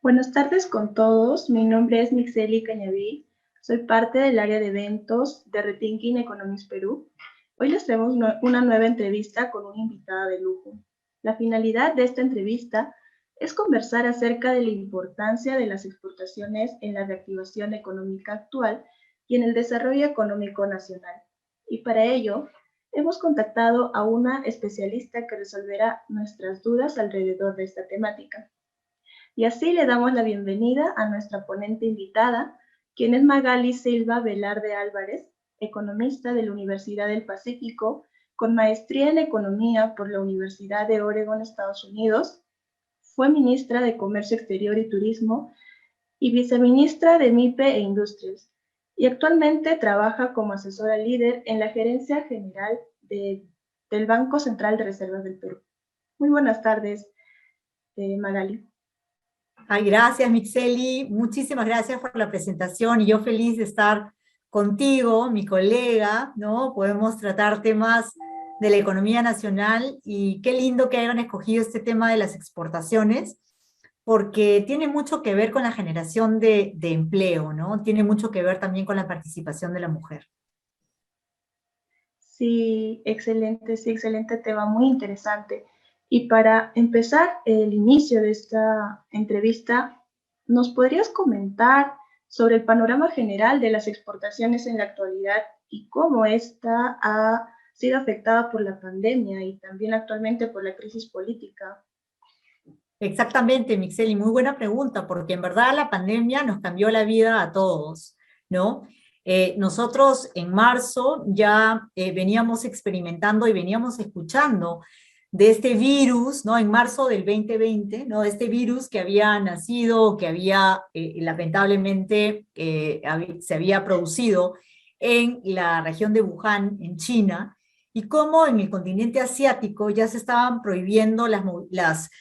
Buenas tardes con todos. Mi nombre es Mixeli Cañaví. Soy parte del área de eventos de Rethinking Economics Perú. Hoy les traemos una nueva entrevista con una invitada de lujo. La finalidad de esta entrevista es conversar acerca de la importancia de las exportaciones en la reactivación económica actual y en el desarrollo económico nacional. Y para ello, hemos contactado a una especialista que resolverá nuestras dudas alrededor de esta temática. Y así le damos la bienvenida a nuestra ponente invitada, quien es Magali Silva Velarde Álvarez, economista de la Universidad del Pacífico, con maestría en economía por la Universidad de Oregon, Estados Unidos. Fue ministra de Comercio Exterior y Turismo y viceministra de MIPE e Industrias. Y actualmente trabaja como asesora líder en la Gerencia General del Banco Central de Reservas del Perú. Muy buenas tardes, Magali. Ay, gracias, Mixeli. Muchísimas gracias por la presentación y yo feliz de estar contigo, mi colega, ¿no? Podemos tratar temas de la economía nacional y qué lindo que hayan escogido este tema de las exportaciones, porque tiene mucho que ver con la generación de empleo, ¿no? Tiene mucho que ver también con la participación de la mujer. Sí, excelente tema, muy interesante. Y para empezar el inicio de esta entrevista, ¿nos podrías comentar sobre el panorama general de las exportaciones en la actualidad y cómo esta ha sido afectada por la pandemia y también actualmente por la crisis política? Exactamente, Mixeli, muy buena pregunta, porque en verdad la pandemia nos cambió la vida a todos, ¿no? Nosotros en marzo ya veníamos experimentando y veníamos escuchando de este virus, ¿no? En marzo del 2020, ¿no? Este virus que había nacido, que había lamentablemente se había producido en la región de Wuhan, en China, y cómo en el continente asiático ya se estaban prohibiendo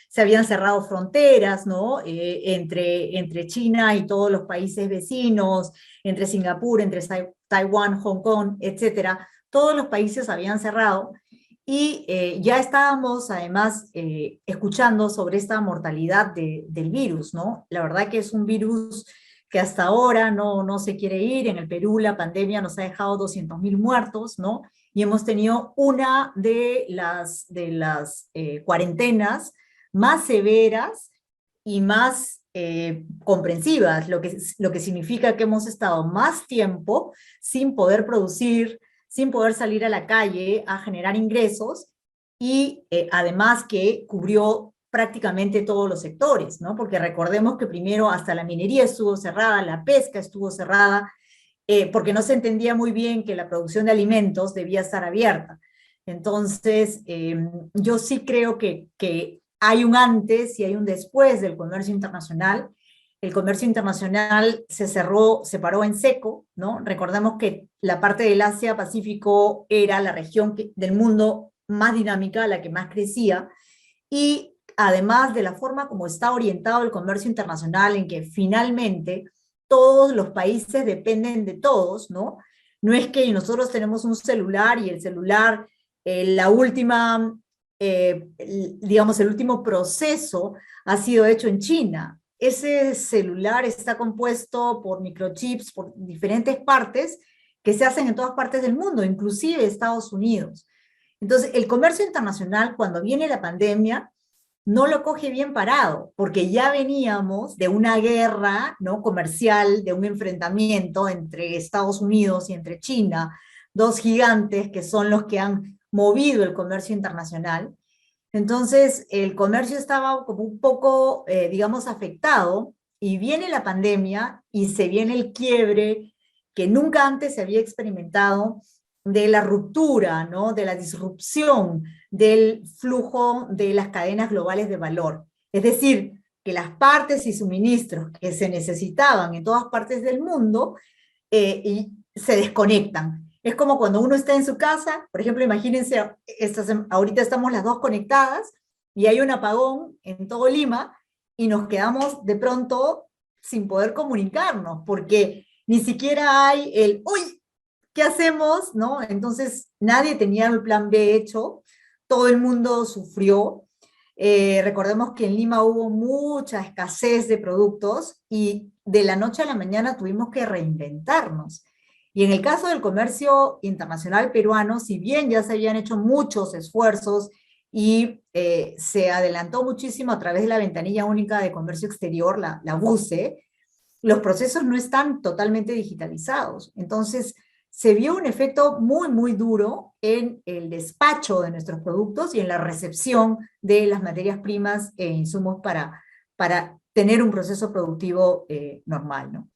se habían cerrado fronteras, ¿no? Entre China y todos los países vecinos, entre Singapur, entre Taiwán, Hong Kong, etcétera. Todos los países habían cerrado y ya estábamos además escuchando sobre esta mortalidad del virus, ¿no? La verdad que es un virus que hasta ahora no se quiere ir. En el Perú la pandemia nos ha dejado 200.000 muertos, ¿no? Y hemos tenido una de las cuarentenas más severas y más comprensivas, lo que significa que hemos estado más tiempo sin poder producir, sin poder salir a la calle a generar ingresos, y además que cubrió prácticamente todos los sectores, ¿no? Porque recordemos que primero hasta la minería estuvo cerrada, la pesca estuvo cerrada, porque no se entendía muy bien que la producción de alimentos debía estar abierta. Entonces, yo sí creo que hay un antes y hay un después del comercio internacional. El comercio internacional se paró en seco, ¿no? Recordemos que la parte del Asia-Pacífico era la región del mundo más dinámica, la que más crecía, y además de la forma como está orientado el comercio internacional, en que finalmente todos los países dependen de todos, ¿no? No es que nosotros tenemos un celular y el celular, la última, digamos, el último proceso ha sido hecho en China. Ese celular está compuesto por microchips, por diferentes partes que se hacen en todas partes del mundo, inclusive Estados Unidos. Entonces, el comercio internacional, cuando viene la pandemia, no lo coge bien parado, porque ya veníamos de una guerra, ¿no?, comercial, de un enfrentamiento entre Estados Unidos y entre China, dos gigantes que son los que han movido el comercio internacional. Entonces, el comercio estaba como un poco, digamos, afectado, y viene la pandemia y se viene el quiebre que nunca antes se había experimentado, de la ruptura, ¿no?, de la disrupción del flujo de las cadenas globales de valor. Es decir, que las partes y suministros que se necesitaban en todas partes del mundo y se desconectan. Es como cuando uno está en su casa, por ejemplo, imagínense, ahorita estamos las dos conectadas y hay un apagón en todo Lima y nos quedamos de pronto sin poder comunicarnos, porque ni siquiera hay uy, ¿qué hacemos? ¿No? Entonces nadie tenía el plan B hecho, todo el mundo sufrió, Recordemos que en Lima hubo mucha escasez de productos y de la noche a la mañana tuvimos que reinventarnos. Y en el caso del comercio internacional peruano, si bien ya se habían hecho muchos esfuerzos y se adelantó muchísimo a través de la ventanilla única de comercio exterior, la BUCE, los procesos no están totalmente digitalizados. Entonces, se vio un efecto muy, muy duro en el despacho de nuestros productos y en la recepción de las materias primas e insumos para tener un proceso productivo normal, ¿no?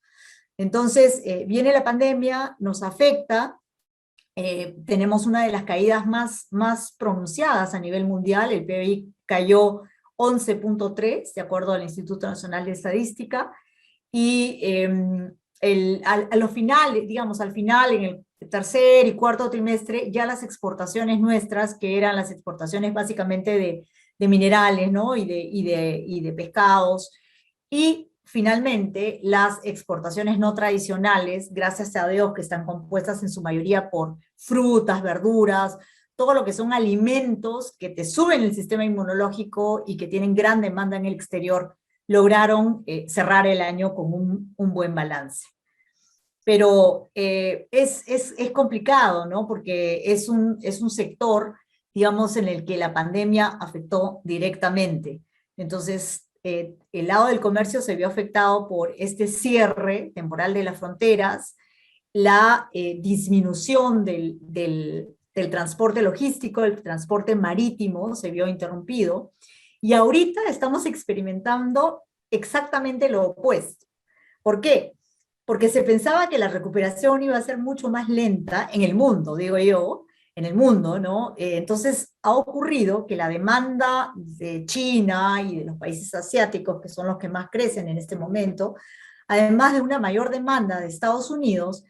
Entonces, viene la pandemia, nos afecta, tenemos una de las caídas más pronunciadas a nivel mundial, el PBI cayó 11.3, de acuerdo al Instituto Nacional de Estadística, y a lo final, digamos, al final, en el tercer y cuarto trimestre, ya las exportaciones nuestras, que eran las exportaciones básicamente de minerales, ¿no? Y de pescados, y finalmente las exportaciones no tradicionales, gracias a Dios, que están compuestas en su mayoría por frutas, verduras, todo lo que son alimentos que te suben el sistema inmunológico y que tienen gran demanda en el exterior, lograron cerrar el año con un buen balance. Pero es complicado, ¿no? Porque es un sector, digamos, en el que la pandemia afectó directamente. Entonces, el lado del comercio se vio afectado por este cierre temporal de las fronteras, la disminución del transporte logístico, el transporte marítimo se vio interrumpido, y ahorita estamos experimentando exactamente lo opuesto. ¿Por qué? Porque se pensaba que la recuperación iba a ser mucho más lenta en el mundo, digo yo, en el mundo, ¿no? Entonces ha ocurrido que la demanda de China y de los países asiáticos, que son los que más crecen en este momento, además de una mayor demanda de Estados Unidos,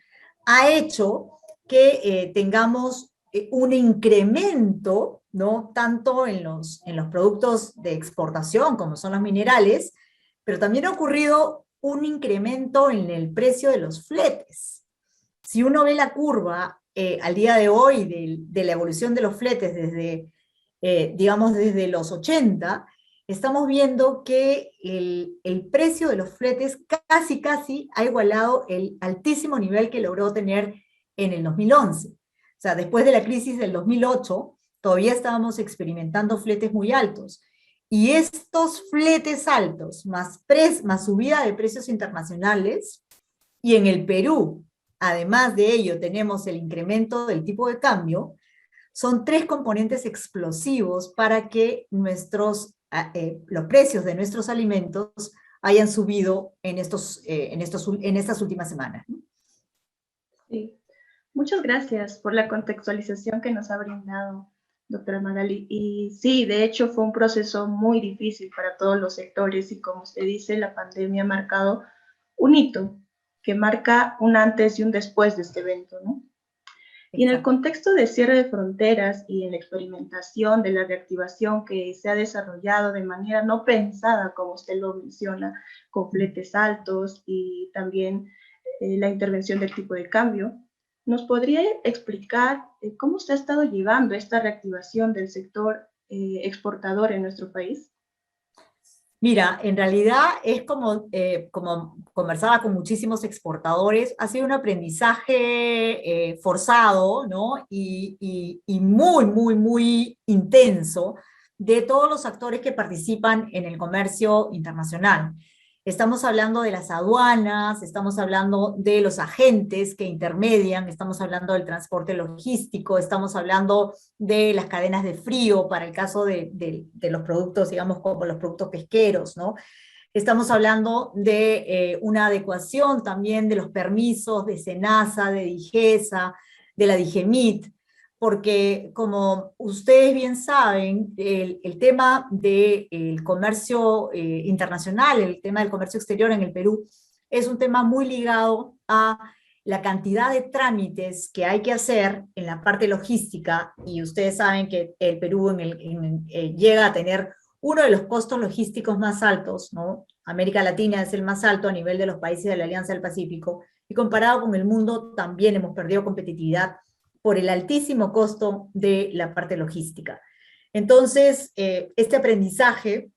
ha hecho que tengamos un incremento, ¿no? Tanto en los productos de exportación, como son los minerales, pero también ha ocurrido un incremento en el precio de los fletes. Si uno ve la curva al día de hoy de la evolución de los fletes desde, digamos, desde los 80, estamos viendo que el precio de los fletes casi ha igualado el altísimo nivel que logró tener en el 2011. O sea, después de la crisis del 2008, todavía estábamos experimentando fletes muy altos. Y estos fletes altos, más subida de precios internacionales, y en el Perú, además de ello, tenemos el incremento del tipo de cambio, son tres componentes explosivos para que los precios de nuestros alimentos hayan subido en estas últimas semanas. Sí. Muchas gracias por la contextualización que nos ha brindado, doctora Magali. Y sí, de hecho fue un proceso muy difícil para todos los sectores y como usted dice, la pandemia ha marcado un hito que marca un antes y un después de este evento, ¿no? Y en el contexto de cierre de fronteras y en la experimentación de la reactivación que se ha desarrollado de manera no pensada, como usted lo menciona, con fletes altos y también la intervención del tipo de cambio, ¿nos podría explicar cómo usted ha estado llevando esta reactivación del sector exportador en nuestro país? Mira, en realidad es como conversaba con muchísimos exportadores, ha sido un aprendizaje forzado, ¿no? Y muy intenso de todos los actores que participan en el comercio internacional. Estamos hablando de las aduanas, estamos hablando de los agentes que intermedian, estamos hablando del transporte logístico, estamos hablando de las cadenas de frío para el caso de los productos, digamos, como los productos pesqueros, ¿no? Estamos hablando de una adecuación también de los permisos de SENASA, de DIGESA, de la DIGEMIT, porque como ustedes bien saben, el tema del comercio internacional, el tema del comercio exterior en el Perú, es un tema muy ligado a la cantidad de trámites que hay que hacer en la parte logística, y ustedes saben que el Perú llega a tener uno de los costos logísticos más altos, ¿no? América Latina es el más alto a nivel de los países de la Alianza del Pacífico, y comparado con el mundo también hemos perdido competitividad por el altísimo costo de la parte logística. Entonces, este aprendizaje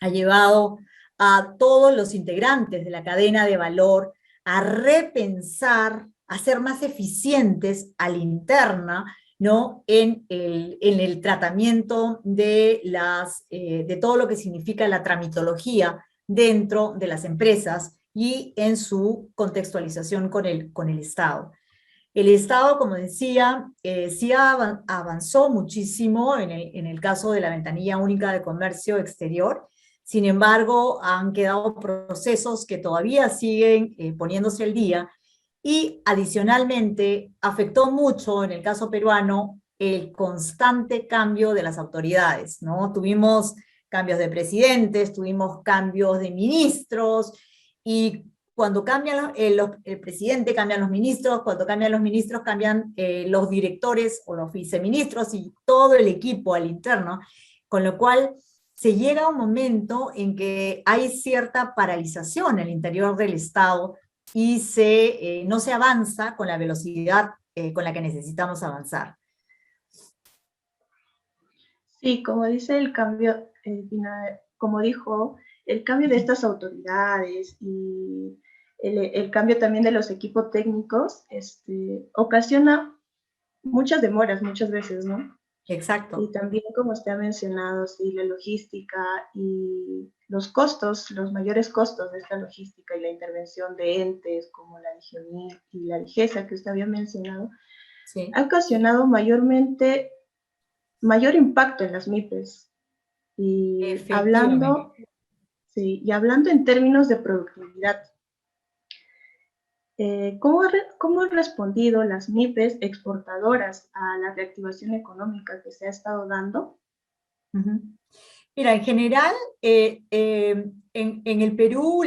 ha llevado a todos los integrantes de la cadena de valor a repensar, a ser más eficientes a la interna, ¿no? En el tratamiento de todo lo que significa la tramitología dentro de las empresas y en su contextualización con el Estado. El Estado, como decía, sí avanzó muchísimo en el caso de la ventanilla única de comercio exterior. Sin embargo, han quedado procesos que todavía siguen poniéndose al día, y adicionalmente afectó mucho en el caso peruano el constante cambio de las autoridades, ¿no? Tuvimos cambios de presidentes, tuvimos cambios de ministros, y cuando cambian el presidente, cambian los ministros, cuando cambian los ministros, cambian los directores o los viceministros y todo el equipo al interno, con lo cual se llega a un momento en que hay cierta paralización al interior del Estado y no se avanza con la velocidad con la que necesitamos avanzar. Sí, como dice el cambio, como dijo, el cambio de estas autoridades y el cambio también de los equipos técnicos ocasiona muchas demoras muchas veces, ¿no? Exacto. Y también, como usted ha mencionado, sí, la logística y los costos, los mayores costos de esta logística y la intervención de entes como la DIGIONIC y la DIGESA que usted había mencionado, sí, ha ocasionado mayor impacto en las MIPES. Y hablando, sí, y hablando en términos de productividad, ¿cómo han respondido las MIPES exportadoras a la reactivación económica que se ha estado dando? Mira, en general, en el Perú,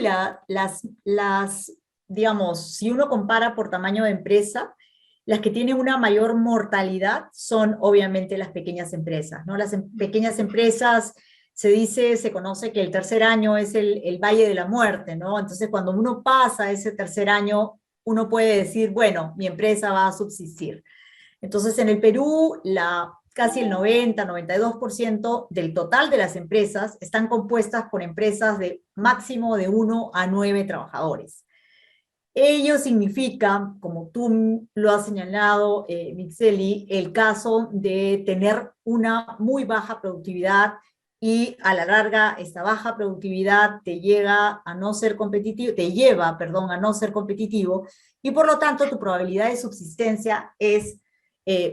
digamos, si uno compara por tamaño de empresa, las que tienen una mayor mortalidad son obviamente las pequeñas empresas, ¿no? Las pequeñas empresas, se conoce que el tercer año es el valle de la muerte, ¿no? Entonces, cuando uno pasa ese tercer año, uno puede decir, bueno, mi empresa va a subsistir. Entonces, en el Perú, casi el 90-92% del total de las empresas están compuestas por empresas de máximo de 1 a 9 trabajadores. Ello significa, como tú lo has señalado, Mixeli, el caso de tener una muy baja productividad, y a la larga esta baja productividad te lleva a no ser competitivo, a no ser competitivo, y por lo tanto tu probabilidad de subsistencia es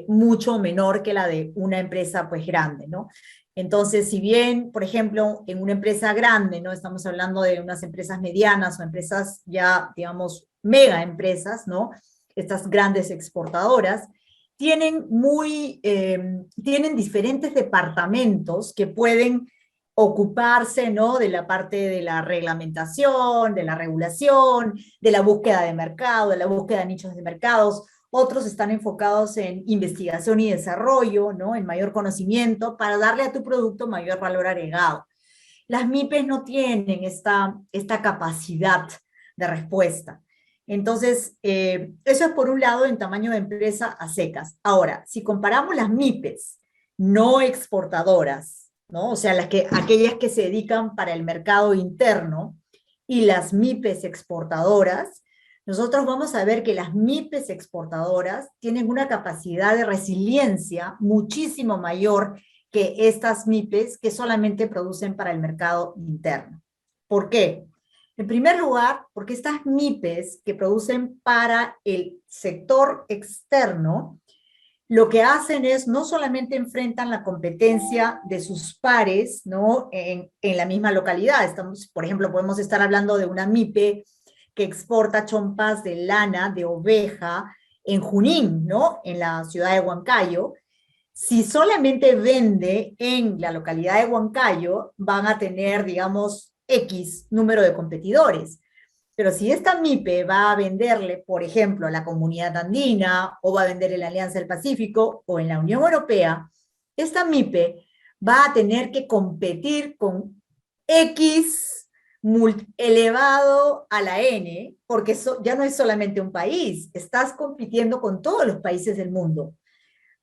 mucho menor que la de una empresa pues grande, ¿no? Entonces, si bien, por ejemplo, en una empresa grande, ¿no? Estamos hablando de unas empresas medianas o empresas ya, digamos, mega empresas, ¿no? Estas grandes exportadoras, tienen diferentes departamentos que pueden ocuparse, ¿no? De la parte de la reglamentación, de la regulación, de la búsqueda de mercado, de la búsqueda de nichos de mercados. Otros están enfocados en investigación y desarrollo, ¿no? En mayor conocimiento, para darle a tu producto mayor valor agregado. Las MIPES no tienen esta capacidad de respuesta. Entonces, eso es por un lado en tamaño de empresa a secas. Ahora, si comparamos las MIPES no exportadoras, ¿no? O sea, aquellas que se dedican para el mercado interno, y las MIPES exportadoras, nosotros vamos a ver que las MIPES exportadoras tienen una capacidad de resiliencia muchísimo mayor que estas MIPES que solamente producen para el mercado interno. ¿Por qué? En primer lugar, porque estas MIPES que producen para el sector externo, lo que hacen es no solamente enfrentan la competencia de sus pares, ¿no? en la misma localidad. Por ejemplo, podemos estar hablando de una MIPE que exporta chompas de lana de oveja en Junín, ¿no? En la ciudad de Huancayo. Si solamente vende en la localidad de Huancayo, van a tener, digamos, X número de competidores. Pero si esta MIPE va a venderle, por ejemplo, a la Comunidad Andina, o va a vender en la Alianza del Pacífico, o en la Unión Europea, esta MIPE va a tener que competir con X elevado a la N, porque ya no es solamente un país, estás compitiendo con todos los países del mundo.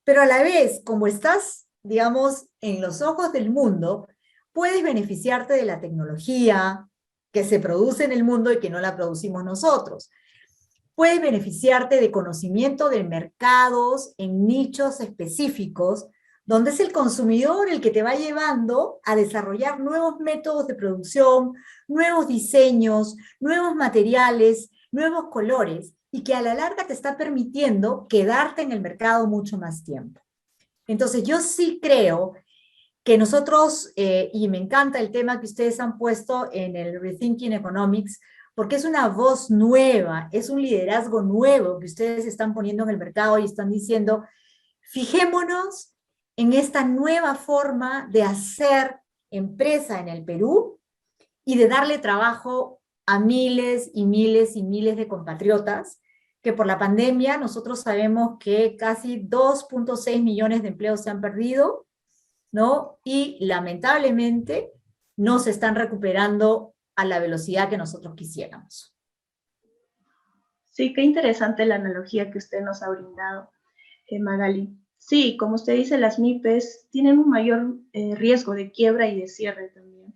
Pero a la vez, como estás digamos, en los ojos del mundo, puedes beneficiarte de la tecnología que se produce en el mundo y que no la producimos nosotros. Puedes beneficiarte de conocimiento de mercados en nichos específicos, donde es el consumidor el que te va llevando a desarrollar nuevos métodos de producción, nuevos diseños, nuevos materiales, nuevos colores, y que a la larga te está permitiendo quedarte en el mercado mucho más tiempo. Entonces yo sí creo que nosotros, y me encanta el tema que ustedes han puesto en el Rethinking Economics, porque es una voz nueva, es un liderazgo nuevo que ustedes están poniendo en el mercado y están diciendo, fijémonos en esta nueva forma de hacer empresa en el Perú y de darle trabajo a miles y miles y miles de compatriotas, que por la pandemia nosotros sabemos que casi 2.6 millones de empleos se han perdido, ¿no? Y lamentablemente no se están recuperando a la velocidad que nosotros quisiéramos. Sí, qué interesante la analogía que usted nos ha brindado, Magali. Sí, como usted dice, las MIPES tienen un mayor riesgo de quiebra y de cierre también.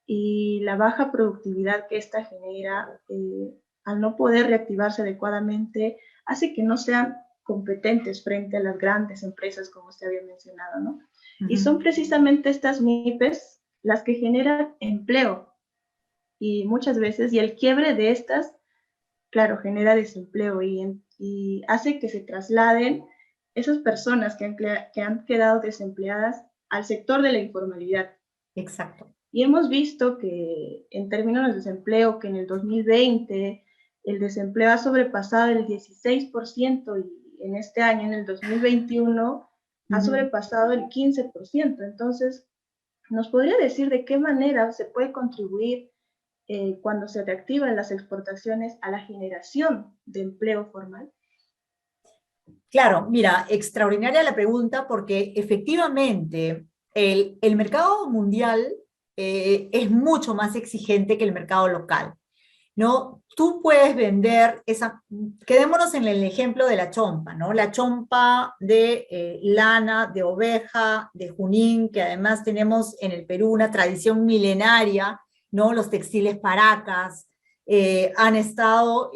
Y la baja productividad que esta genera, al no poder reactivarse adecuadamente, hace que no sean competentes frente a las grandes empresas, como usted había mencionado, ¿no? Y son precisamente estas MIPES las que generan empleo y muchas veces, y el quiebre de estas, claro, genera desempleo y hace que se trasladen esas personas que han quedado desempleadas al sector de la informalidad. Exacto. Y hemos visto que en términos de desempleo, que en el 2020 el desempleo ha sobrepasado el 16% y en este año, en el 2021, ha sobrepasado el 15%. Entonces, ¿nos podría decir de qué manera se puede contribuir cuando se reactivan las exportaciones a la generación de empleo formal? Claro, mira, extraordinaria la pregunta porque efectivamente el mercado mundial es mucho más exigente que el mercado local, ¿no? Tú puedes vender esa, quedémonos en el ejemplo de la chompa, ¿no? La chompa de lana, de oveja, de Junín, que además tenemos en el Perú una tradición milenaria, ¿no? Los textiles paracas han estado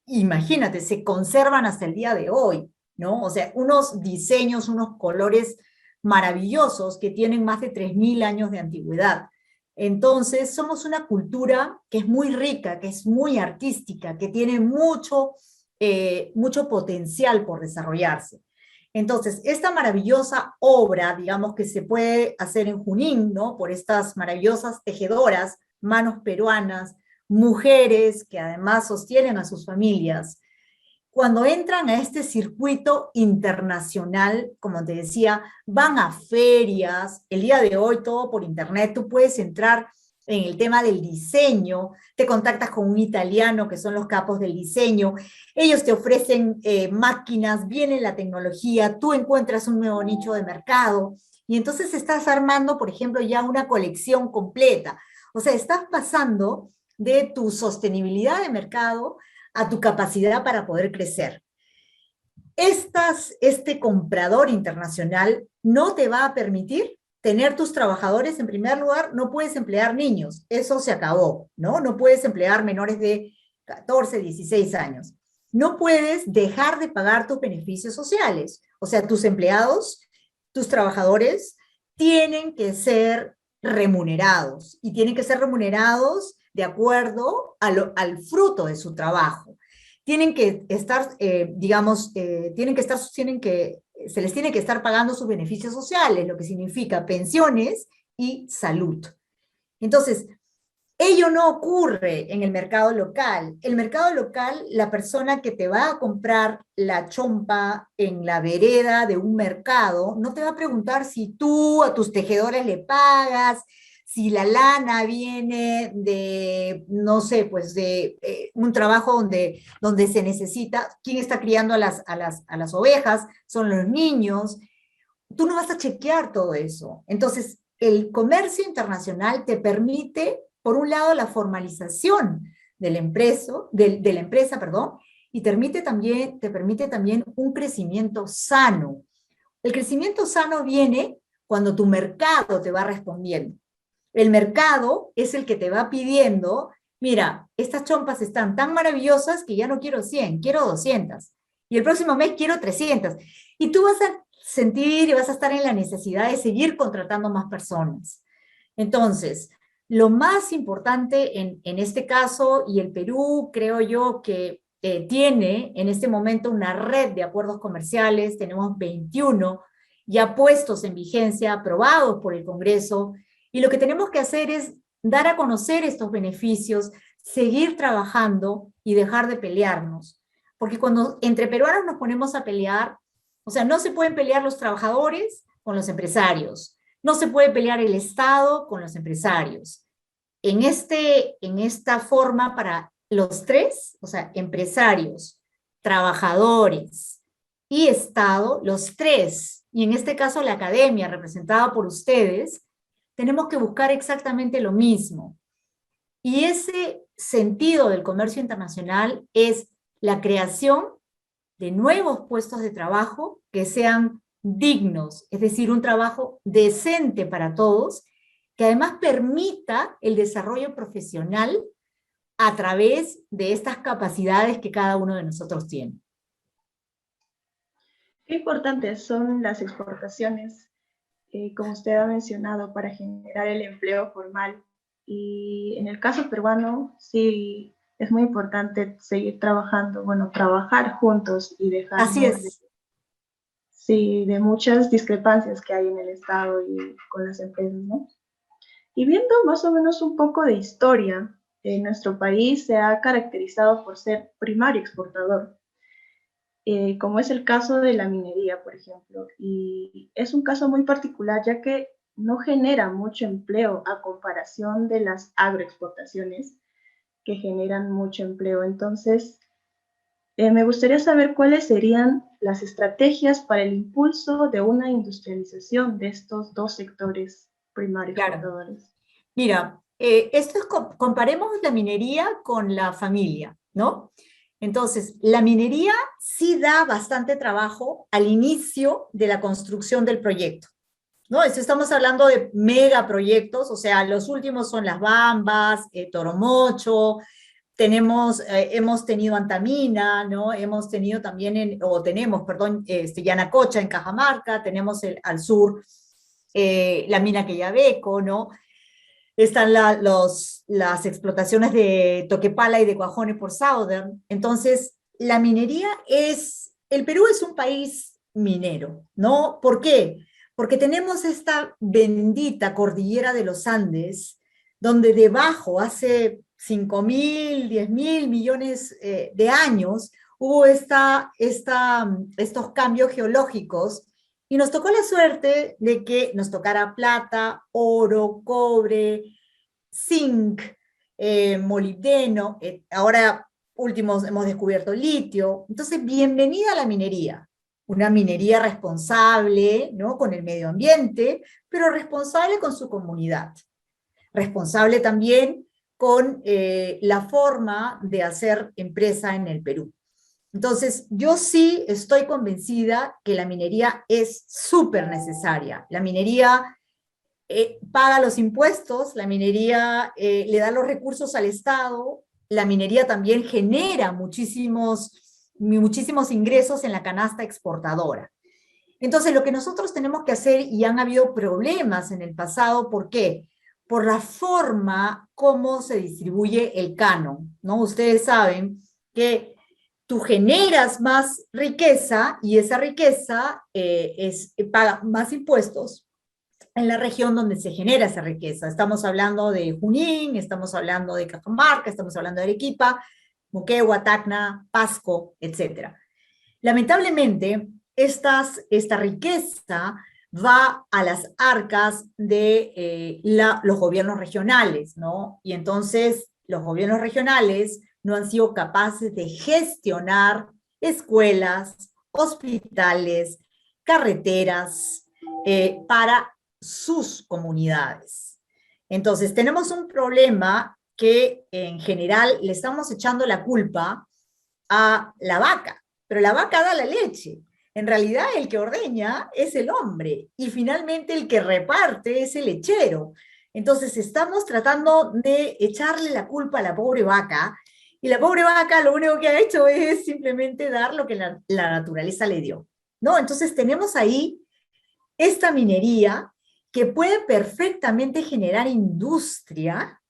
imagínate, se conservan hasta el día de hoy, ¿no? O sea, unos diseños, unos colores maravillosos que tienen más de 3000 años de antigüedad. Entonces, somos una cultura que es muy rica, que es muy artística, que tiene mucho potencial por desarrollarse. Entonces, esta maravillosa obra, digamos, que se puede hacer en Junín, ¿no? Por estas maravillosas tejedoras, manos peruanas, mujeres que además sostienen a sus familias, cuando entran a este circuito internacional, como te decía, van a ferias, el día de hoy todo por internet, tú puedes entrar en el tema del diseño, te contactas con un italiano que son los capos del diseño, ellos te ofrecen máquinas, viene la tecnología, tú encuentras un nuevo nicho de mercado, y entonces estás armando, por ejemplo, ya una colección completa. O sea, estás pasando de tu sostenibilidad de mercado a tu capacidad para poder crecer. Este comprador internacional no te va a permitir tener tus trabajadores. En primer lugar, no puedes emplear niños, eso se acabó, ¿no? No puedes emplear menores de 14, 16 años. No puedes dejar de pagar tus beneficios sociales, o sea, tus empleados, tus trabajadores tienen que ser remunerados y tienen que ser remunerados de acuerdo al fruto de su trabajo. Tienen que estar, digamos, se les tiene que estar pagando sus beneficios sociales, lo que significa pensiones y salud. Entonces, ello no ocurre en el mercado local. El mercado local, la persona que te va a comprar la chompa en la vereda de un mercado, no te va a preguntar si tú a tus tejedores le pagas, si la lana viene de, no sé, pues de un trabajo donde se necesita, quién está criando a las ovejas, son los niños. Tú no vas a chequear todo eso. Entonces, el comercio internacional te permite, por un lado, la formalización de la empresa, perdón, y te permite también un crecimiento sano, El crecimiento sano viene cuando tu mercado te va respondiendo. El mercado es el que te va pidiendo, mira, estas chompas están tan maravillosas que ya no quiero 100, quiero 200. Y el próximo mes quiero 300. Y tú vas a sentir y vas a estar en la necesidad de seguir contratando más personas. Entonces, lo más importante en este caso, y el Perú creo yo que tiene en este momento una red de acuerdos comerciales, tenemos 21 ya puestos en vigencia, aprobados por el Congreso, y lo que tenemos que hacer es dar a conocer estos beneficios, seguir trabajando y dejar de pelearnos. Porque cuando entre peruanos nos ponemos a pelear, o sea, no se pueden pelear los trabajadores con los empresarios, no se puede pelear el Estado con los empresarios. En esta forma, para los tres, o sea, empresarios, trabajadores y Estado, los tres, y en este caso la academia representada por ustedes, tenemos que buscar exactamente lo mismo. Y ese sentido del comercio internacional es la creación de nuevos puestos de trabajo que sean dignos, es decir, un trabajo decente para todos, que además permita el desarrollo profesional a través de estas capacidades que cada uno de nosotros tiene. Qué importantes son las exportaciones, como usted ha mencionado, para generar el empleo formal. Y en el caso peruano, sí, es muy importante seguir trabajando, bueno, trabajar juntos y Así dejarnos es. sí, de muchas discrepancias que hay en el Estado y con las empresas, ¿no? Y viendo más o menos un poco de historia, nuestro país se ha caracterizado por ser primario exportador, como es el caso de la minería, por ejemplo. Y es un caso muy particular ya que no genera mucho empleo a comparación de las agroexportaciones que generan mucho empleo. Entonces, me gustaría saber cuáles serían las estrategias para el impulso de una industrialización de estos dos sectores primario Claro. exportadores. Mira, esto es, comparemos la minería con la familia, ¿no? Entonces, la minería sí da bastante trabajo al inicio de la construcción del proyecto, ¿no? Esto estamos hablando de megaproyectos, o sea, los últimos son Las Bambas, Toromocho, hemos tenido Antamina, ¿no? Hemos tenido también, tenemos, perdón, Yanacocha en Cajamarca, tenemos al sur la mina Quellaveco, ¿no? Están las explotaciones de Toquepala y de Cuajone por Southern. Entonces, la minería el Perú es un país minero, ¿no? ¿Por qué? Porque tenemos esta bendita cordillera de los Andes, donde debajo, hace 5.000, 10.000 millones de años, hubo estos cambios geológicos y nos tocó la suerte de que nos tocara plata, oro, cobre, zinc, molibdeno, ahora últimos hemos descubierto litio. Entonces, bienvenida a la minería. Una minería responsable, ¿no? Con el medio ambiente, pero responsable con su comunidad. Responsable también con la forma de hacer empresa en el Perú. Entonces, yo sí estoy convencida que la minería es súper necesaria. La minería paga los impuestos, la minería le da los recursos al Estado, la minería también genera muchísimos ingresos en la canasta exportadora. Entonces, lo que nosotros tenemos que hacer, y han habido problemas en el pasado, ¿por qué? Por la forma como se distribuye el canon, ¿no? Ustedes saben que tú generas más riqueza y esa riqueza paga más impuestos en la región donde se genera esa riqueza. Estamos hablando de Junín, estamos hablando de Cajamarca, estamos hablando de Arequipa, Moquegua, Tacna, Pasco, etc. Lamentablemente, esta riqueza va a las arcas de los gobiernos regionales, ¿no? Y entonces los gobiernos regionales no han sido capaces de gestionar escuelas, hospitales, carreteras, para sus comunidades. Entonces, tenemos un problema que en general le estamos echando la culpa a la vaca, pero la vaca da la leche. En realidad el que ordeña es el hombre y finalmente el que reparte es el lechero. Entonces estamos tratando de echarle la culpa a la pobre vaca y la pobre vaca lo único que ha hecho es simplemente dar lo que la naturaleza le dio, ¿no? Entonces tenemos ahí esta minería que puede perfectamente generar industria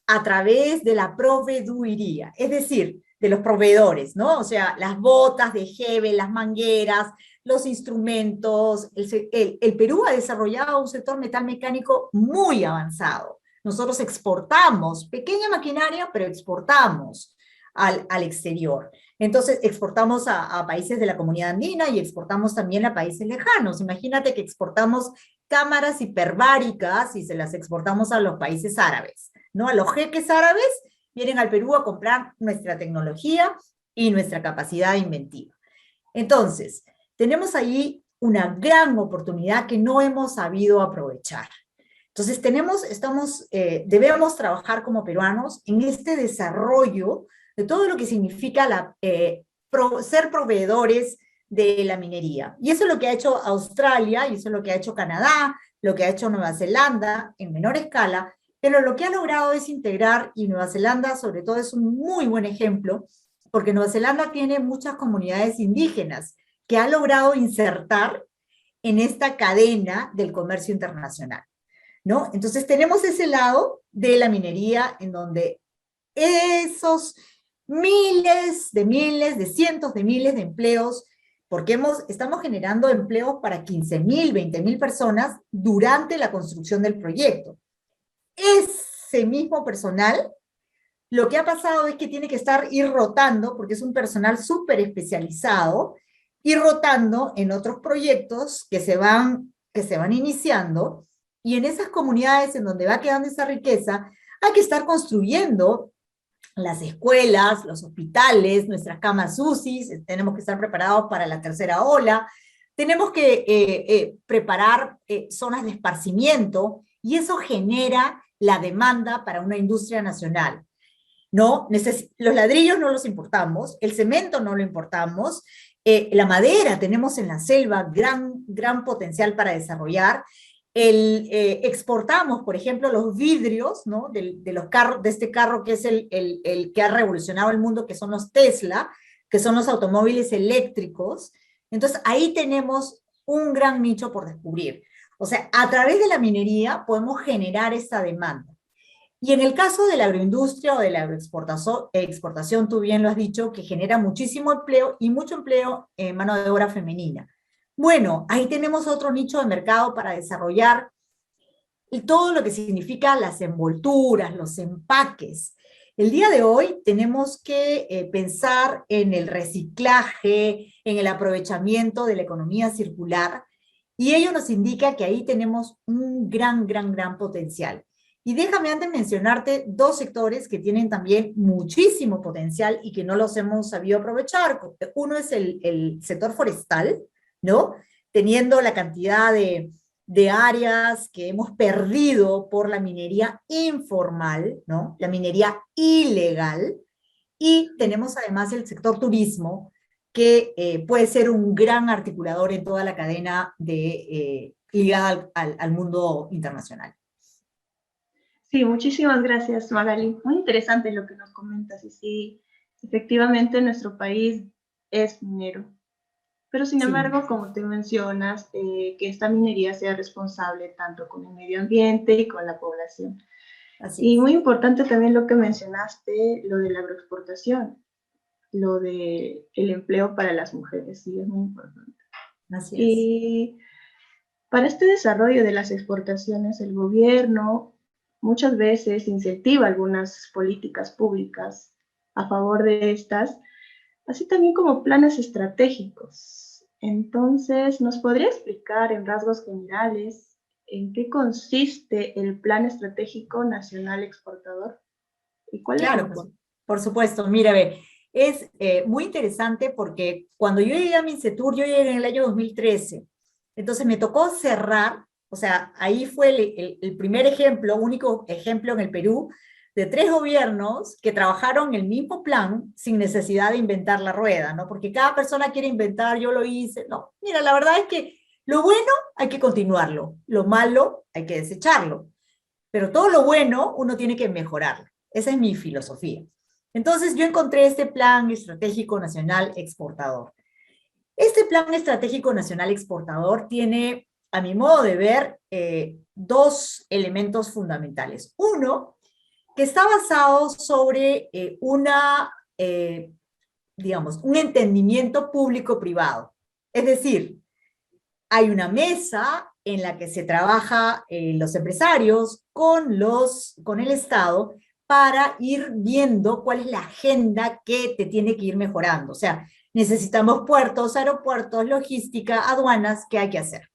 a través de la proveeduría, es decir, de los proveedores, ¿no? O sea, las botas de Hebel, las mangueras, los instrumentos. El Perú ha desarrollado un sector metal mecánico muy avanzado. Nosotros exportamos pequeña maquinaria, pero exportamos al exterior. Entonces, exportamos a países de la comunidad andina y exportamos también a países lejanos. Imagínate que exportamos cámaras hiperbáricas y se las exportamos a los países árabes, ¿no? A los jeques árabes vienen al Perú a comprar nuestra tecnología y nuestra capacidad inventiva. Entonces, tenemos ahí una gran oportunidad que no hemos sabido aprovechar. Entonces, debemos trabajar como peruanos en este desarrollo de todo lo que significa ser proveedores de la minería. Y eso es lo que ha hecho Australia, y eso es lo que ha hecho Canadá, lo que ha hecho Nueva Zelanda en menor escala, pero lo que ha logrado es integrar, y Nueva Zelanda sobre todo es un muy buen ejemplo, porque Nueva Zelanda tiene muchas comunidades indígenas que ha logrado insertar en esta cadena del comercio internacional, ¿no? Entonces tenemos ese lado de la minería en donde esos miles, de cientos de miles de empleos, porque estamos generando empleos para 15.000, 20.000 personas durante la construcción del proyecto. Ese mismo personal, lo que ha pasado es que tiene que ir rotando, porque es un personal súper especializado, ir rotando en otros proyectos que se van iniciando, y en esas comunidades en donde va quedando esa riqueza, hay que estar construyendo las escuelas, los hospitales, nuestras camas UCI, tenemos que estar preparados para la tercera ola, tenemos que preparar zonas de esparcimiento, y eso genera la demanda para una industria nacional, ¿no? Los ladrillos no los importamos, el cemento no lo importamos, la madera tenemos en la selva gran potencial para desarrollar. Exportamos, por ejemplo, los vidrios, ¿no? de los carros, de este carro que es el que ha revolucionado el mundo, que son los Tesla, que son los automóviles eléctricos. Entonces, ahí tenemos un gran nicho por descubrir. O sea, a través de la minería podemos generar esa demanda. Y en el caso de la agroindustria o de la exportación, tú bien lo has dicho, que genera muchísimo empleo y mucho empleo en mano de obra femenina. Bueno, ahí tenemos otro nicho de mercado para desarrollar y todo lo que significa las envolturas, los empaques. El día de hoy tenemos que pensar en el reciclaje, en el aprovechamiento de la economía circular, y ello nos indica que ahí tenemos un gran potencial. Y déjame antes mencionarte dos sectores que tienen también muchísimo potencial y que no los hemos sabido aprovechar. Uno es el sector forestal, ¿no? Teniendo la cantidad de áreas que hemos perdido por la minería informal, ¿no? La minería ilegal. Y tenemos además el sector turismo, que puede ser un gran articulador en toda la cadena ligada al mundo internacional. Sí, muchísimas gracias, Magali. Muy interesante lo que nos comentas. Y sí, efectivamente nuestro país es minero. Pero sin Sí. embargo, como te mencionas, que esta minería sea responsable tanto con el medio ambiente y con la población. Así Y es. muy importante también lo que mencionaste, lo de la agroexportación, lo de el empleo para las mujeres, sí, es muy importante. Así es. Y para este desarrollo de las exportaciones, el gobierno muchas veces incentiva algunas políticas públicas a favor de estas, así también como planes estratégicos. Entonces, ¿nos podría explicar en rasgos generales en qué consiste el Plan Estratégico Nacional Exportador y cuáles Claro, componen? por supuesto. Mira, ve, es muy interesante porque cuando yo llegué a Mincetur, yo llegué en el año 2013. Entonces me tocó cerrar, o sea, ahí fue el primer ejemplo, único ejemplo en el Perú, de 3 gobiernos que trabajaron el mismo plan sin necesidad de inventar la rueda, ¿no? Porque cada persona quiere inventar, yo lo hice. No, mira, la verdad es que lo bueno hay que continuarlo, lo malo hay que desecharlo, pero todo lo bueno uno tiene que mejorarlo. Esa es mi filosofía. Entonces yo encontré este Plan Estratégico Nacional Exportador. Este Plan Estratégico Nacional Exportador tiene, a mi modo de ver, dos elementos fundamentales. Uno, que está basado sobre digamos, un entendimiento público-privado. Es decir, hay una mesa en la que se trabaja los empresarios con el Estado para ir viendo cuál es la agenda que te tiene que ir mejorando. O sea, necesitamos puertos, aeropuertos, logística, aduanas, ¿qué hay que hacer?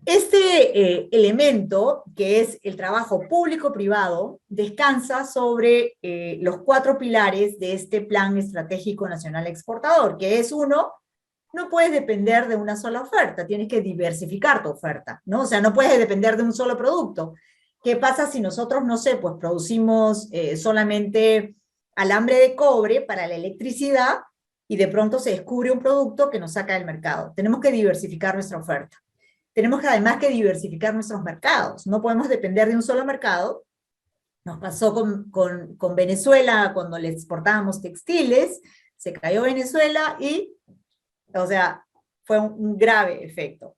Este elemento, que es el trabajo público-privado, descansa sobre los 4 pilares de este Plan Estratégico Nacional Exportador, que es uno, no puedes depender de una sola oferta, tienes que diversificar tu oferta, ¿no? O sea, no puedes depender de un solo producto. ¿Qué pasa si nosotros, no sé, pues producimos solamente alambre de cobre para la electricidad y de pronto se descubre un producto que nos saca del mercado? Tenemos que diversificar nuestra oferta. Tenemos que además que diversificar nuestros mercados. No podemos depender de un solo mercado. Nos pasó con Venezuela cuando le exportábamos textiles, se cayó Venezuela y, o sea, fue un grave efecto.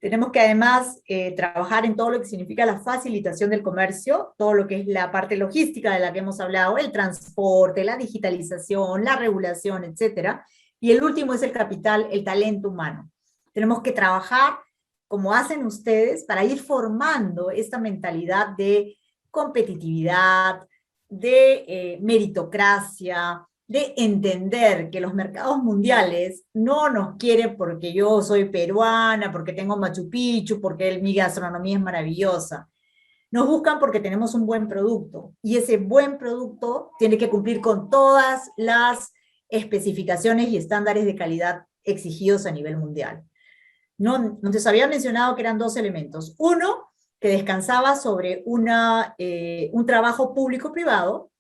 Tenemos que además trabajar en todo lo que significa la facilitación del comercio, todo lo que es la parte logística de la que hemos hablado, el transporte, la digitalización, la regulación, etcétera. Y el último es el capital, el talento humano. Tenemos que trabajar como hacen ustedes para ir formando esta mentalidad de competitividad, de meritocracia, de entender que los mercados mundiales no nos quieren porque yo soy peruana, porque tengo Machu Picchu, porque mi gastronomía es maravillosa. Nos buscan porque tenemos un buen producto, y ese buen producto tiene que cumplir con todas las especificaciones y estándares de calidad exigidos a nivel mundial. No, entonces había mencionado que eran 2 elementos. Uno, que descansaba sobre un trabajo público-privado,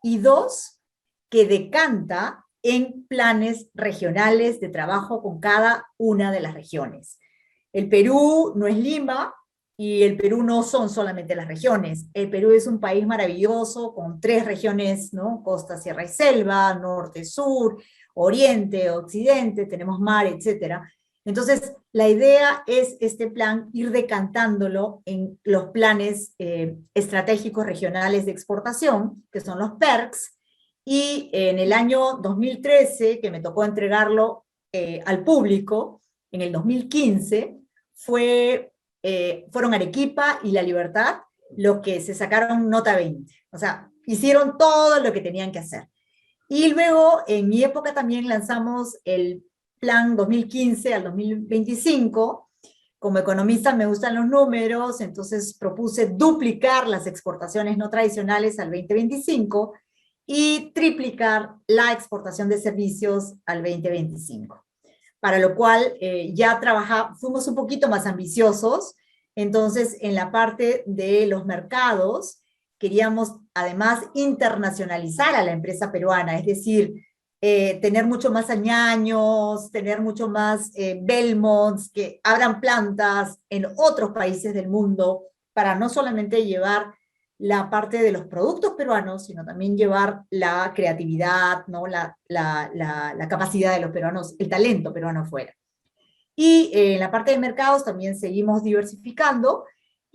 y 2, que decanta en planes regionales de trabajo con cada una de las regiones. El Perú no es Lima, y el Perú no son solamente las regiones. El Perú es un país maravilloso con 3 regiones, ¿no? Costa, sierra y selva, norte, sur, oriente, occidente, tenemos mar, etcétera. Entonces, la idea es este plan ir decantándolo en los planes estratégicos regionales de exportación, que son los PERCS, y en el año 2013, que me tocó entregarlo al público, en el 2015, fueron Arequipa y La Libertad los que se sacaron nota 20. O sea, hicieron todo lo que tenían que hacer. Y luego, en mi época también lanzamos el plan 2015 al 2025. Como economista me gustan los números, entonces propuse duplicar las exportaciones no tradicionales al 2025 y triplicar la exportación de servicios al 2025. Para lo cual ya fuimos un poquito más ambiciosos. Entonces, en la parte de los mercados, queríamos además internacionalizar a la empresa peruana, es decir, tener mucho más añaños, tener mucho más Belmonts, que abran plantas en otros países del mundo, para no solamente llevar la parte de los productos peruanos, sino también llevar la creatividad, ¿no? la capacidad de los peruanos, el talento peruano afuera. Y en la parte de mercados también seguimos diversificando,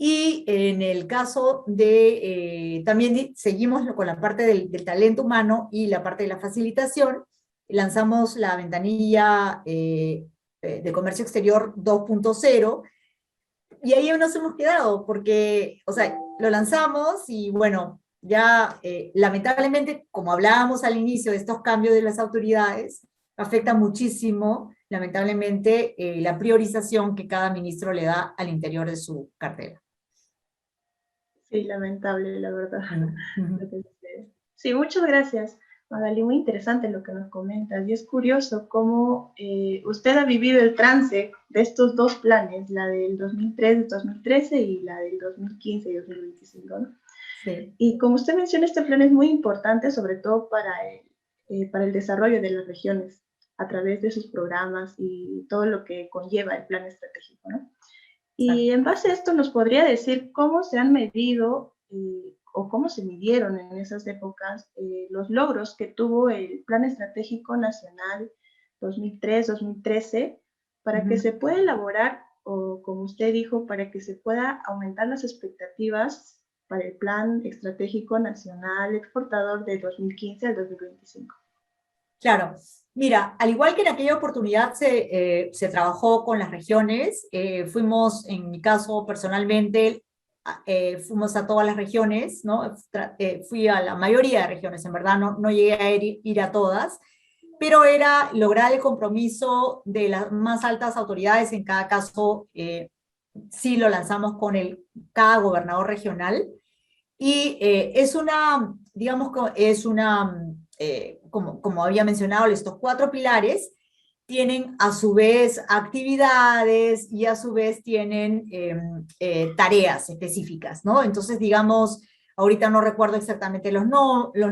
y en el caso de, también seguimos con la parte del talento humano y la parte de la facilitación. Lanzamos la ventanilla de comercio exterior 2.0, y ahí nos hemos quedado, porque, o sea, lo lanzamos y bueno, ya lamentablemente, como hablábamos al inicio de estos cambios de las autoridades, afecta muchísimo, lamentablemente, la priorización que cada ministro le da al interior de su cartera. Sí, lamentable, la verdad. Sí, muchas gracias, Magali. Muy interesante lo que nos comentas. Y es curioso cómo usted ha vivido el trance de estos 2 planes, la del 2013 y la del 2015 y 2025, ¿no? Sí. Y como usted menciona, este plan es muy importante, sobre todo para el desarrollo de las regiones, a través de sus programas y todo lo que conlleva el plan estratégico, ¿no? Y Exacto. en base a esto, ¿nos podría decir cómo se han medido o cómo se midieron en esas épocas los logros que tuvo el Plan Estratégico Nacional 2003-2013 para que se pueda elaborar, o como usted dijo, para que se pueda aumentar las expectativas para el Plan Estratégico Nacional Exportador de 2015 al 2025? Claro, mira, al igual que en aquella oportunidad se trabajó con las regiones, fuimos, en mi caso personalmente, fuimos a todas las regiones, ¿no? Fui a la mayoría de regiones, en verdad no llegué a ir a todas, pero era lograr el compromiso de las más altas autoridades, en cada caso sí lo lanzamos con cada gobernador regional, y es una, digamos, es una, como había mencionado, estos 4 pilares tienen a su vez actividades y a su vez tienen tareas específicas, ¿no? Entonces, digamos, ahorita no recuerdo exactamente los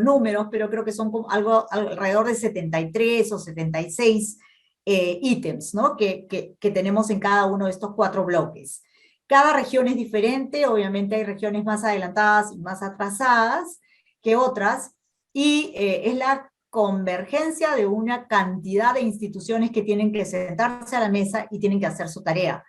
números, pero creo que son como algo alrededor de 73 o 76 ítems, ¿no? Que tenemos en cada uno de estos 4 bloques. Cada región es diferente, obviamente hay regiones más adelantadas y más atrasadas que otras, y es la convergencia de una cantidad de instituciones que tienen que sentarse a la mesa y tienen que hacer su tarea.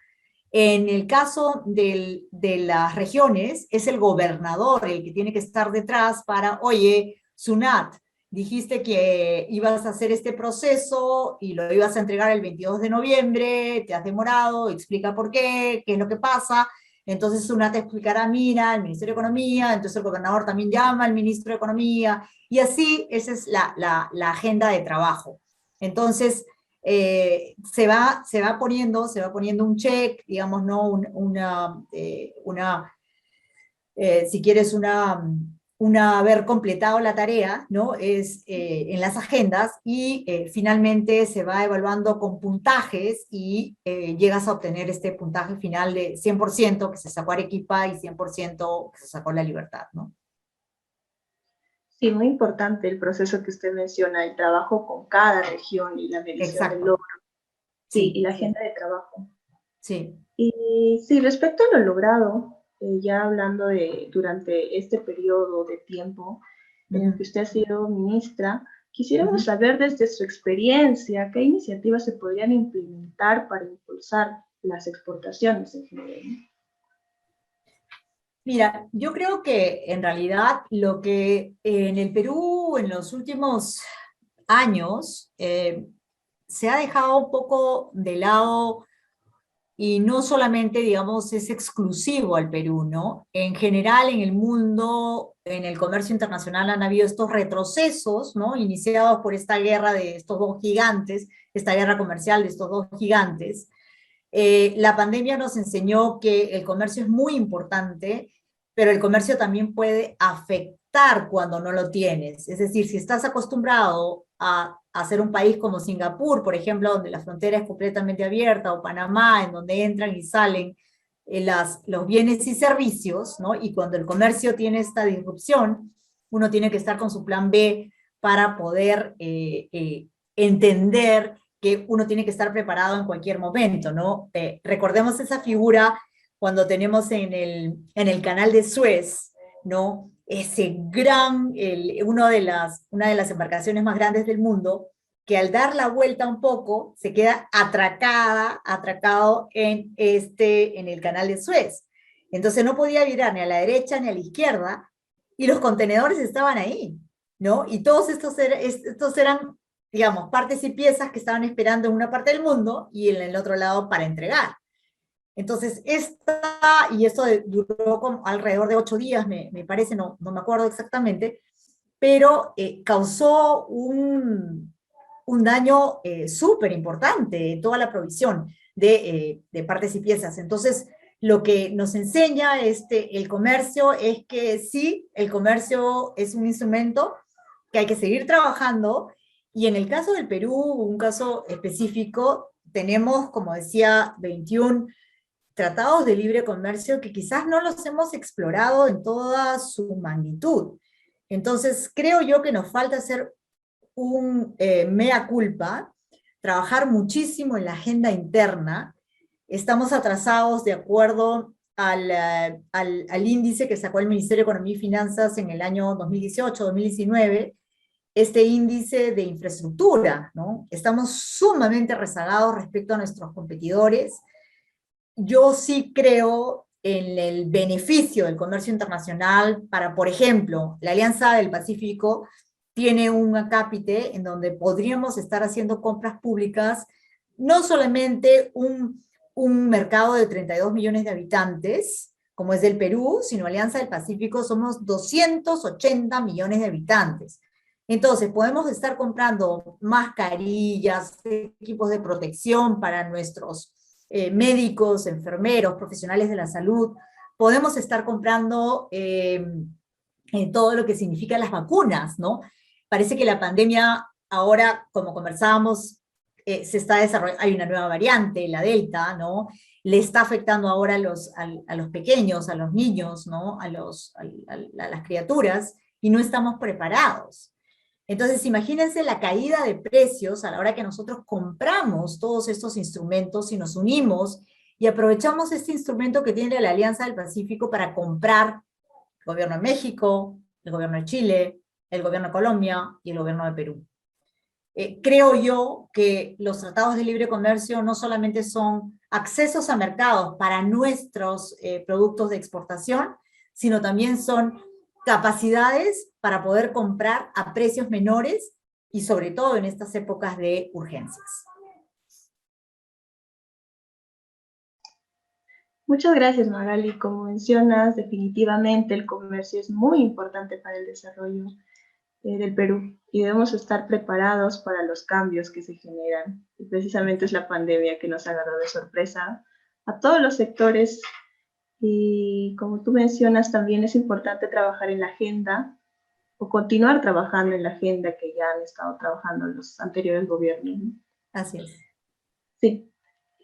En el caso de las regiones, es el gobernador el que tiene que estar detrás para, oye, Sunat, dijiste que ibas a hacer este proceso y lo ibas a entregar el 22 de noviembre, te has demorado, explica por qué es lo que pasa. Entonces Sunat te explicará, mira, el Ministerio de Economía, entonces el gobernador también llama al ministro de Economía, y así esa es la agenda de trabajo. Entonces, se va poniendo un check, digamos, ¿no? Si quieres haber completado la tarea, ¿no? Es en las agendas, y finalmente se va evaluando con puntajes y llegas a obtener este puntaje final de 100% que se sacó Arequipa y 100% que se sacó La Libertad, ¿no? Sí, muy importante el proceso que usted menciona, el trabajo con cada región y la medición del Exacto, logro, sí, y sí, la sí, agenda de trabajo. sí. Y sí, respecto a lo logrado, ya hablando de durante este periodo de tiempo en el Ujú, que usted ha sido ministra, quisiéramos ujú. saber desde su experiencia qué iniciativas se podrían implementar para impulsar las exportaciones en general. Mira, yo creo que en realidad lo que en el Perú en los últimos años se ha dejado un poco de lado, y no solamente, digamos, es exclusivo al Perú, ¿no? En general, en el mundo, en el comercio internacional han habido estos retrocesos, ¿no? Iniciados por esta guerra de estos dos gigantes, esta guerra comercial de estos dos gigantes. La pandemia nos enseñó que el comercio es muy importante, pero el comercio también puede afectar cuando no lo tienes. Es decir, si estás acostumbrado a ser un país como Singapur, por ejemplo, donde la frontera es completamente abierta, o Panamá, en donde entran y salen los bienes y servicios, ¿no? Y cuando el comercio tiene esta disrupción, uno tiene que estar con su plan B para poder entender que uno tiene que estar preparado en cualquier momento, ¿no? Recordemos esa figura cuando tenemos en el canal de Suez, ¿no? Ese una de las embarcaciones más grandes del mundo, que al dar la vuelta un poco, se queda atracado en el canal de Suez. Entonces no podía virar ni a la derecha ni a la izquierda, y los contenedores estaban ahí, ¿no? Y todos estos eran, digamos, partes y piezas que estaban esperando en una parte del mundo y en el otro lado para entregar. Entonces, y esto duró como alrededor de 8 días, me parece, no me acuerdo exactamente, pero causó un daño súper importante en toda la provisión de partes y piezas. Entonces, lo que nos enseña el comercio es que sí, el comercio es un instrumento que hay que seguir trabajando, y en el caso del Perú, un caso específico, tenemos, como decía, tratados de libre comercio que quizás no los hemos explorado en toda su magnitud. Entonces, creo yo que nos falta hacer un mea culpa, trabajar muchísimo en la agenda interna. Estamos atrasados de acuerdo al índice que sacó el Ministerio de Economía y Finanzas en el año 2018-2019, este índice de infraestructura, ¿no? Estamos sumamente rezagados respecto a nuestros competidores. Yo sí creo en el beneficio del comercio internacional para, por ejemplo, la Alianza del Pacífico tiene un acápite en donde podríamos estar haciendo compras públicas, no solamente un mercado de 32 millones de habitantes, como es del Perú, sino Alianza del Pacífico somos 280 millones de habitantes. Entonces, podemos estar comprando mascarillas, equipos de protección para nuestros médicos, enfermeros, profesionales de la salud. Podemos estar comprando todo lo que significa las vacunas, ¿no? Parece que la pandemia ahora, como conversábamos, se está desarrollando, hay una nueva variante, la Delta, ¿no? Le está afectando ahora a los pequeños, a los niños, ¿no? A las criaturas, y no estamos preparados. Entonces, imagínense la caída de precios a la hora que nosotros compramos todos estos instrumentos y nos unimos y aprovechamos este instrumento que tiene la Alianza del Pacífico para comprar el gobierno de México, el gobierno de Chile, el gobierno de Colombia y el gobierno de Perú. Creo yo que los tratados de libre comercio no solamente son accesos a mercados para nuestros productos de exportación, sino también son capacidades para poder comprar a precios menores y sobre todo en estas épocas de urgencias. Muchas gracias, Magali. Como mencionas, definitivamente el comercio es muy importante para el desarrollo del Perú y debemos estar preparados para los cambios que se generan. Y precisamente es la pandemia que nos agarró de sorpresa a todos los sectores. Y como tú mencionas, también es importante trabajar en la agenda o continuar trabajando en la agenda que ya han estado trabajando los anteriores gobiernos, ¿no? Así es. Sí.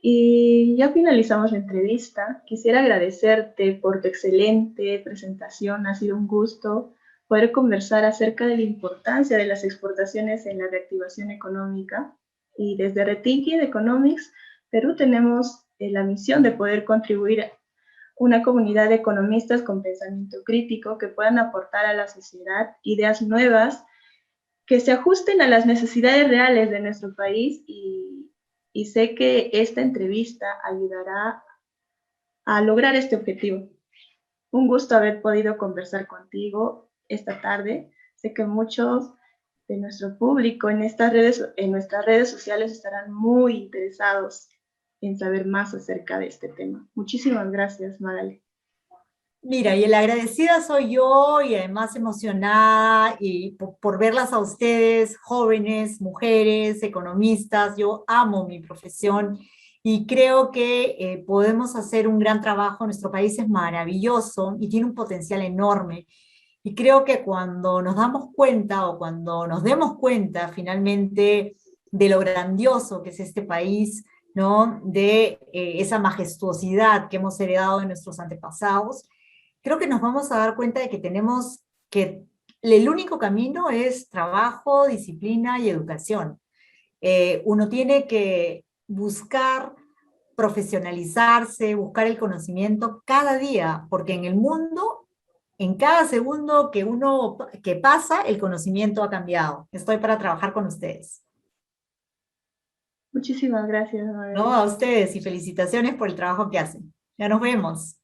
Y ya finalizamos la entrevista. Quisiera agradecerte por tu excelente presentación. Ha sido un gusto poder conversar acerca de la importancia de las exportaciones en la reactivación económica. Y desde Rethinking Economics, Perú, tenemos la misión de poder contribuir a una comunidad de economistas con pensamiento crítico que puedan aportar a la sociedad ideas nuevas que se ajusten a las necesidades reales de nuestro país y sé que esta entrevista ayudará a lograr este objetivo. Un gusto haber podido conversar contigo esta tarde. Sé que muchos de nuestro público en nuestras redes sociales estarán muy interesados en saber más acerca de este tema. Muchísimas gracias, Magali. Mira, y la agradecida soy yo y además emocionada y por verlas a ustedes, jóvenes, mujeres, economistas. Yo amo mi profesión y creo que podemos hacer un gran trabajo. Nuestro país es maravilloso y tiene un potencial enorme. Y creo que cuando nos damos cuenta o cuando nos demos cuenta finalmente de lo grandioso que es este país, ¿no? De esa majestuosidad que hemos heredado de nuestros antepasados, creo que nos vamos a dar cuenta de que tenemos que el único camino es trabajo, disciplina y educación. Uno tiene que buscar profesionalizarse, buscar el conocimiento cada día, porque en el mundo, en cada segundo que pasa, el conocimiento ha cambiado. Estoy para trabajar con ustedes. Muchísimas gracias, No, Magali. a ustedes y felicitaciones por el trabajo que hacen. Ya nos vemos.